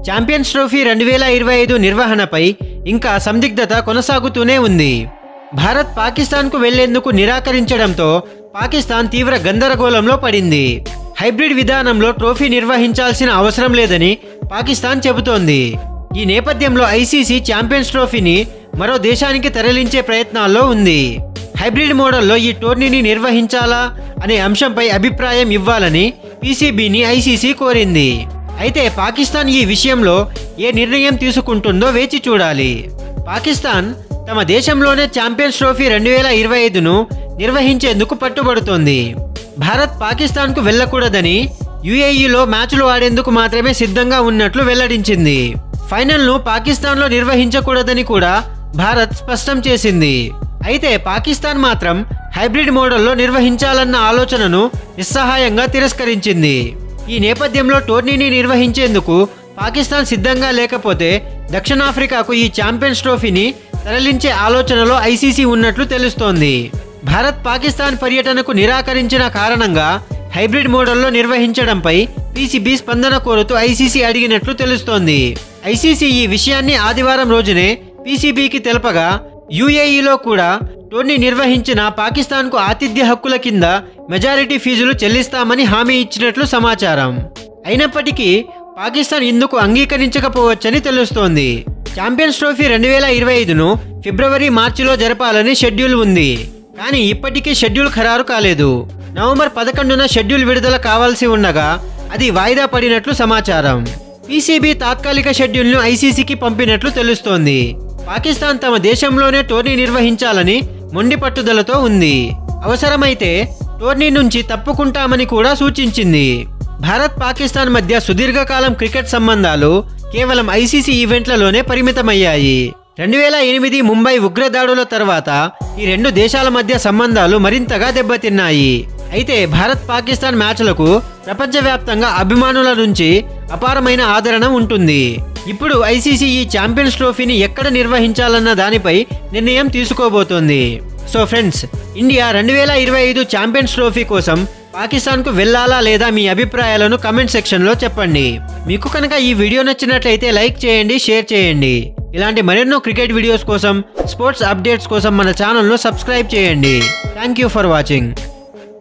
Champions trophy 2025 నిర్వహణపై ఇంకా సందిగ్ధత కొనసాగుతూనే ఉంది. భారత్ పాకిస్తాన్కు వెళ్లేందుకు నిరాకరించడంతో పాకిస్తాన్ తీవ్ర గందరగోళంలో పడింది. హైబ్రిడ్ విధానంలో ట్రోఫీ నిర్వహించాల్సిన అవసరం లేదని పాకిస్తాన్ చెబుతోంది. ఈ నేపథ్యంలో ఐసీసీ ఛాంపియన్స్ ట్రోఫీని మరో దేశానికి తరలించే ప్రయత్నాల్లో ఉంది. హైబ్రిడ్ మోడల్లో ఈ టోర్నీని నిర్వహించాలా అనే అంశంపై అభిప్రాయం ఇవ్వాలని పీసీబీని ఐసీసీ కోరింది. అయితే పాకిస్తాన్ ఈ విషయంలో ఏ నిర్ణయం తీసుకుంటుందో వేచి చూడాలి. పాకిస్తాన్ తమ దేశంలోనే ఛాంపియన్స్ ట్రోఫీ 2025ను నిర్వహించేందుకు పట్టుబడుతోంది. భారత్ పాకిస్తాన్కు వెళ్లకూడదని, యుఏఈలో మ్యాచ్లు ఆడేందుకు మాత్రమే సిద్ధంగా ఉన్నట్లు వెల్లడించింది. ఫైనల్ను పాకిస్తాన్లో నిర్వహించకూడదని కూడా భారత్ స్పష్టం చేసింది. అయితే పాకిస్తాన్ మాత్రం హైబ్రిడ్ మోడల్లో నిర్వహించాలన్న ఆలోచనను నిస్సహాయంగా తిరస్కరించింది. ఈ నేపథ్యంలో టోర్నీని నిర్వహించేందుకు పాకిస్తాన్ సిద్ధంగా లేకపోతే దక్షిణాఫ్రికాకు ఈ ఛాంపియన్స్ ట్రోఫీని తరలించే ఆలోచనలో ఐసీసీ ఉన్నట్లు తెలుస్తోంది. భారత్ పాకిస్తాన్ పర్యటనకు నిరాకరించిన కారణంగా హైబ్రిడ్ మోడల్లో నిర్వహించడంపై పీసీబీ స్పందన కోరుతూ ఐసీసీ అడిగినట్లు తెలుస్తోంది. ఐసీసీ ఈ విషయాన్ని ఆదివారం రోజునే పీసీబీకి తెలపగా యుఏఈలో కూడా టోర్నీ నిర్వహించిన పాకిస్తాన్కు ఆతిథ్య హక్కుల కింద మెజారిటీ ఫీజులు చెల్లిస్తామని హామీ ఇచ్చినట్లు సమాచారం. అయినప్పటికీ పాకిస్తాన్ ఇందుకు అంగీకరించకపోవచ్చని తెలుస్తోంది. ఛాంపియన్స్ ట్రోఫీ 2025ను ఫిబ్రవరి, మార్చిలో జరపాలని షెడ్యూల్ ఉంది. కానీ ఇప్పటికీ షెడ్యూల్ ఖరారు కాలేదు. నవంబర్ 11న షెడ్యూల్ విడుదల కావాల్సి ఉండగా అది వాయిదా పడినట్లు సమాచారం. పీసీబీ తాత్కాలిక షెడ్యూల్ను ఐసీసీకి పంపినట్లు తెలుస్తోంది. పాకిస్తాన్ తమ దేశంలోనే టోర్నీ నిర్వహించాలని మొండి పట్టుదలతో ఉంది. అవసరమైతే టోర్నీ నుంచి తప్పుకుంటామని కూడా సూచించింది. భారత్ పాకిస్తాన్ మధ్య సుదీర్ఘకాలం క్రికెట్ సంబంధాలు కేవలం ఐసీసీ ఈవెంట్లలోనే పరిమితమయ్యాయి. 2008 ముంబై ఉగ్రదాడుల తర్వాత ఈ రెండు దేశాల మధ్య సంబంధాలు మరింతగా దెబ్బతిన్నాయి. అయితే భారత్ పాకిస్తాన్ మ్యాచ్లకు ప్రపంచవ్యాప్తంగా అభిమానుల నుంచి అపారమైన ఆదరణ ఉంటుంది. ఇప్పుడు ఐసీసీ ఈ ఛాంపియన్స్ ట్రోఫీని ఎక్కడ నిర్వహించాలన్న దానిపై నిర్ణయం తీసుకోబోతోంది. So friends, India 2025 champions trophy కోసం పాకిస్తాన్కు వెళ్ళాలా లేదా మీ అభిప్రాయాలను కమెంట్ సెక్షన్లో చెప్పండి. మీకు కనుక ఈ వీడియో నచ్చినట్లయితే లైక్ చేయండి, షేర్ చేయండి. ఇలాంటి మరెన్నో క్రికెట్ వీడియోస్ కోసం, స్పోర్ట్స్ అప్డేట్స్ కోసం మన ఛానల్ను సబ్స్క్రైబ్ చేయండి. Thank you for watching.